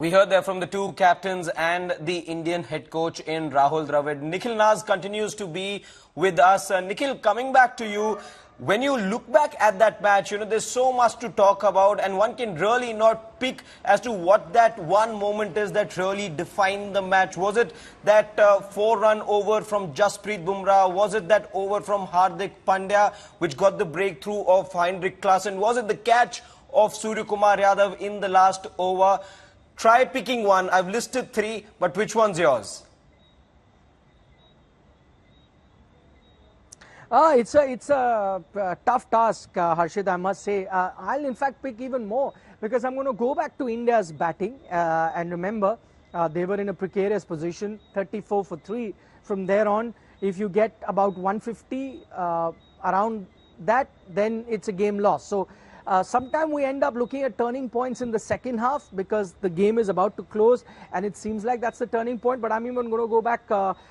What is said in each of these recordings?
We heard there from the two captains and the Indian head coach in Rahul Dravid. Nikhil Naz continues to be with us. Nikhil, coming back to you, when you look back at that match, there's so much to talk about and one can really not pick as to what that one moment is that really defined the match. Was it that 4-run over from Jasprit Bumrah? Was it that over from Hardik Pandya which got the breakthrough of Heinrich Klaasen? Was it the catch of Suryakumar Yadav in the last over? Try picking one. I've listed three, but which one's yours? It's a tough task, Harshit, I must say. I'll in fact pick even more because I'm going to go back to India's batting. And remember, they were in a precarious position, 34 for 3. From there on, if you get about 150 around that, then it's a game lost. So sometime we end up looking at turning points in the second half because the game is about to close and it seems like that's the turning point. But I'm even going to go back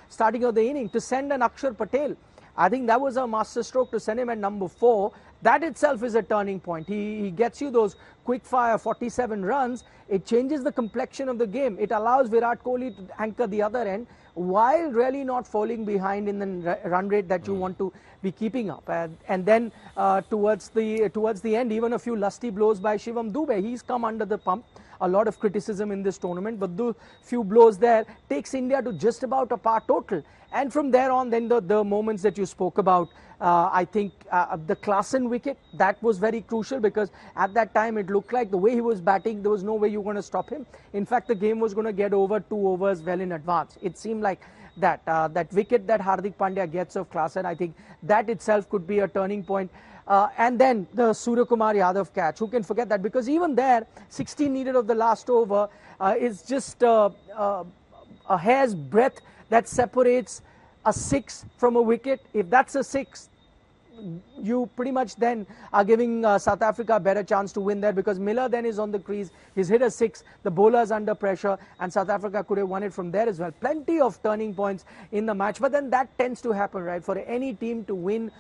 starting of the inning to send an Akshar Patel. I think that was a masterstroke to send him at number 4. That itself is a turning point. He gets you those quick fire 47 runs. It changes the complexion of the game. It allows Virat Kohli to anchor the other end while really not falling behind in the run rate that you want to be keeping up. And then towards the end, even a few lusty blows by Shivam Dube. He's come under the pump. A lot of criticism in this tournament, but those few blows there takes India to just about a par total. And from there on, then the moments that you spoke about, I think the Klaasen wicket, that was very crucial because at that time it looked like the way he was batting, there was no way you were going to stop him. In fact, the game was going to get over 2 overs well in advance. It seemed like that. That wicket that Hardik Pandya gets of Klaasen, I think that itself could be a turning point. And then the Suryakumar Yadav catch. Who can forget that? Because even there, 16 needed of the last over is just a hair's breadth that separates a 6 from a wicket. If that's a 6, you pretty much then are giving South Africa a better chance to win there because Miller then is on the crease. He's hit a 6. The bowler's under pressure and South Africa could have won it from there as well. Plenty of turning points in the match, but then that tends to happen, right? For any team to win,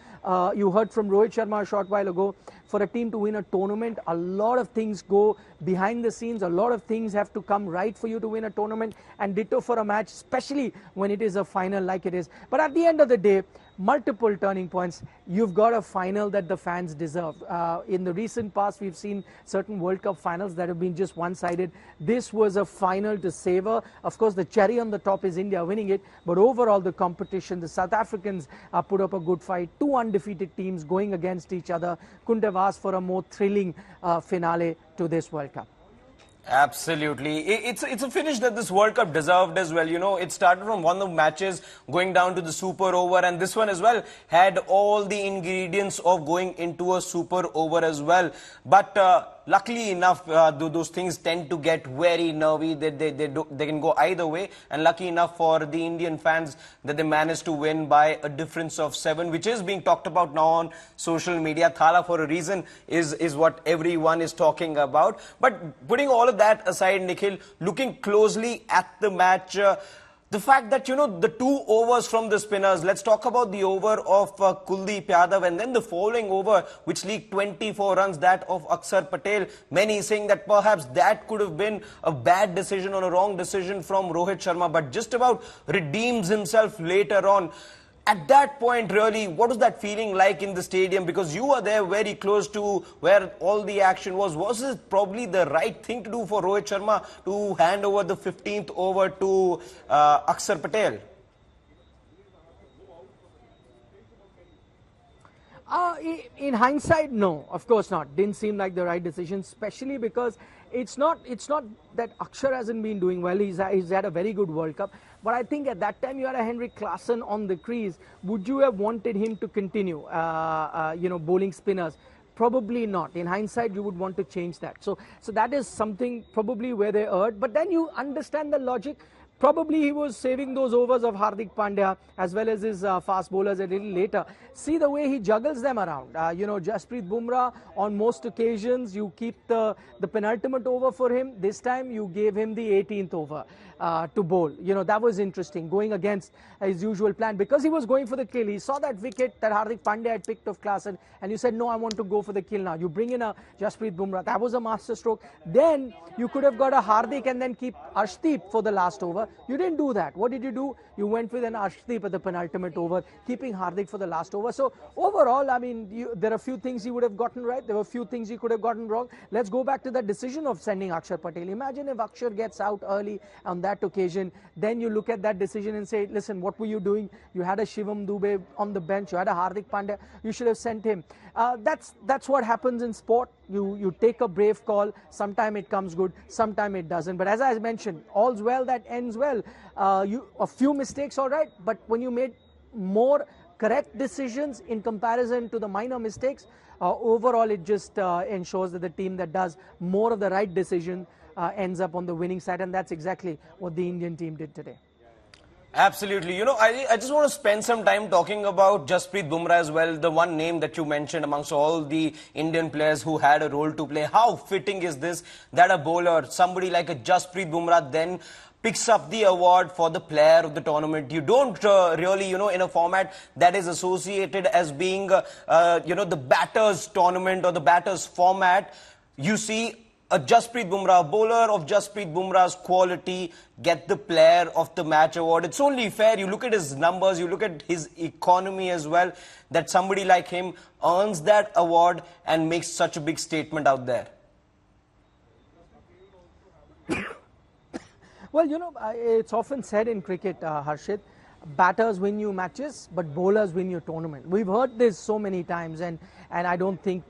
you heard from Rohit Sharma a short while ago, for a team to win a tournament, a lot of things go behind the scenes. A lot of things have to come right for you to win a tournament, and ditto for a match, especially when it is a final like it is. But at the end of the day, multiple turning points. You've got a final that the fans deserve. In the recent past, we've seen certain World Cup finals that have been just one-sided. This was a final to savor. Of course, the cherry on the top is India winning it, but overall the competition, the South Africans put up a good fight. 2 undefeated teams going against each other. Couldn't have asked for a more thrilling finale to this World Cup. Absolutely. It's a finish that this World Cup deserved as well. It started from one of the matches going down to the super over, and this one as well had all the ingredients of going into a super over as well. But luckily enough, those things tend to get very nervy. They can go either way. And lucky enough for the Indian fans that they managed to win by a difference of 7, which is being talked about now on social media. Thala for a reason is what everyone is talking about. But putting all of that aside, Nikhil, looking closely at the match, the fact that, the 2 overs from the spinners, let's talk about the over of Kuldeep Yadav and then the following over, which leaked 24 runs, that of Akshar Patel. Many saying that perhaps that could have been a bad decision or a wrong decision from Rohit Sharma, but just about redeems himself later on. At that point, really, what was that feeling like in the stadium? Because you were there very close to where all the action was. Was it probably the right thing to do for Rohit Sharma to hand over the 15th over to Akshar Patel? In hindsight, no, of course not. Didn't seem like the right decision, especially because it's not that Akshar hasn't been doing well. He's had a very good World Cup. But I think at that time you had a Heinrich Klaasen on the crease. Would you have wanted him to continue, bowling spinners? Probably not. In hindsight, you would want to change that. So that is something probably where they erred. But then you understand the logic. Probably he was saving those overs of Hardik Pandya as well as his fast bowlers a little later. See the way he juggles them around. Jasprit Bumrah, on most occasions, you keep the penultimate over for him. This time, you gave him the 18th over to bowl. That was interesting, going against his usual plan because he was going for the kill. He saw that wicket that Hardik Pandya had picked off class and you said, no, I want to go for the kill now. You bring in a Jasprit Bumrah. That was a master stroke. Then you could have got a Hardik and then keep Arshdeep for the last over. You didn't do that. What did you do? You went with an Arshdeep at the penultimate over, keeping Hardik for the last over. So overall, I mean, there are a few things he would have gotten right. There were a few things he could have gotten wrong. Let's go back to that decision of sending Akshar Patel. Imagine if Akshar gets out early on that occasion. Then you look at that decision and say, listen, what were you doing? You had a Shivam Dube on the bench. You had a Hardik Pandya. You should have sent him. That's what happens in sport. You take a brave call. Sometime it comes good. Sometime it doesn't. But as I mentioned, all's well that ends well. A few mistakes, all right. But when you made more correct decisions in comparison to the minor mistakes, overall it just ensures that the team that does more of the right decision ends up on the winning side, and that's exactly what the Indian team did today. Absolutely. I just want to spend some time talking about Jasprit Bumrah as well, the one name that you mentioned amongst all the Indian players who had a role to play. How fitting is this that a bowler, somebody like a Jasprit Bumrah, then picks up the award for the player of the tournament? You don't really, in a format that is associated as being, the batters tournament or the batters format, you see a Jasprit Bumrah, a bowler of Jasprit Bumrah's quality, get the player of the match award. It's only fair. You look at his numbers, you look at his economy as well, that somebody like him earns that award and makes such a big statement out there. Well, it's often said in cricket, Harshit, batters win you matches, but bowlers win your tournament. We've heard this so many times, and I don't think,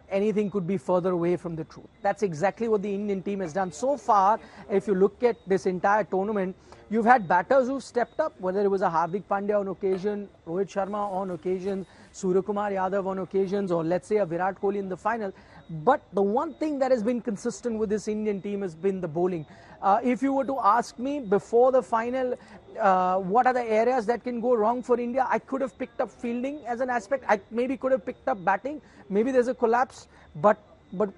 anything could be further away from the truth. That's exactly what the Indian team has done. So far, if you look at this entire tournament, you've had batters who've stepped up, whether it was a Hardik Pandya on occasion, Rohit Sharma on occasion, Suryakumar Yadav on occasions, or let's say a Virat Kohli in the final. But the one thing that has been consistent with this Indian team has been the bowling. If you were to ask me before the final, what are the areas that can go wrong for India, I could have picked up fielding as an aspect. I maybe could have picked up batting. Maybe there's a collapse. But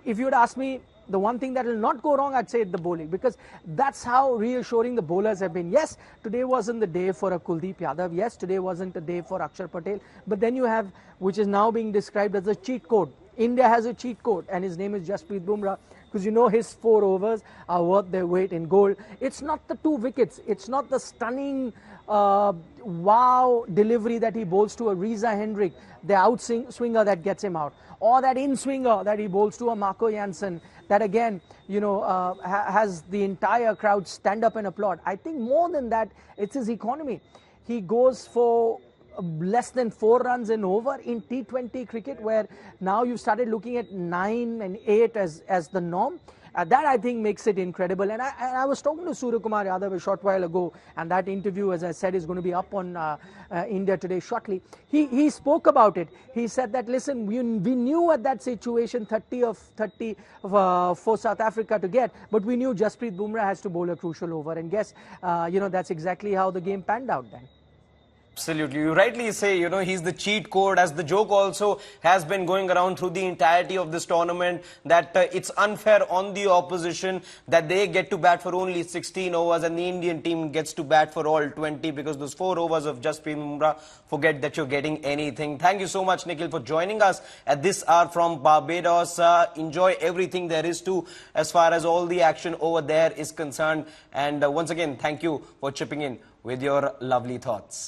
if you would ask me, the one thing that will not go wrong, I'd say the bowling, because that's how reassuring the bowlers have been. Yes, today wasn't the day for a Kuldeep Yadav. Yes, today wasn't a day for Akshar Patel. But then you have, which is now being described as a cheat code. India has a cheat code, and his name is Jasprit Bumrah, because his 4 overs are worth their weight in gold. It's not the 2 wickets. It's not the stunning wow delivery that he bowls to a Reza Hendrick, the out swinger that gets him out, or that in swinger that he bowls to a Marco Jansen, that again, has the entire crowd stand up and applaud. I think more than that, it's his economy. He goes for less than 4 runs and over in T20 cricket, where now you've started looking at 9 and 8 as the norm. That, I think, makes it incredible. And I was talking to Suryakumar Yadav a short while ago, and that interview, as I said, is going to be up on India Today shortly. He spoke about it. He said that, listen, we knew at that situation 30 of 30 for South Africa to get, but we knew Jasprit Bumrah has to bowl a crucial over. And guess, that's exactly how the game panned out then. Absolutely. You rightly say, he's the cheat code, as the joke also has been going around through the entirety of this tournament, that it's unfair on the opposition that they get to bat for only 16 overs and the Indian team gets to bat for all 20, because those 4 overs of Jasprit Bumrah, forget that you're getting anything. Thank you so much, Nikhil, for joining us at this hour from Barbados. Enjoy everything there is to, as far as all the action over there is concerned. And once again, thank you for chipping in with your lovely thoughts.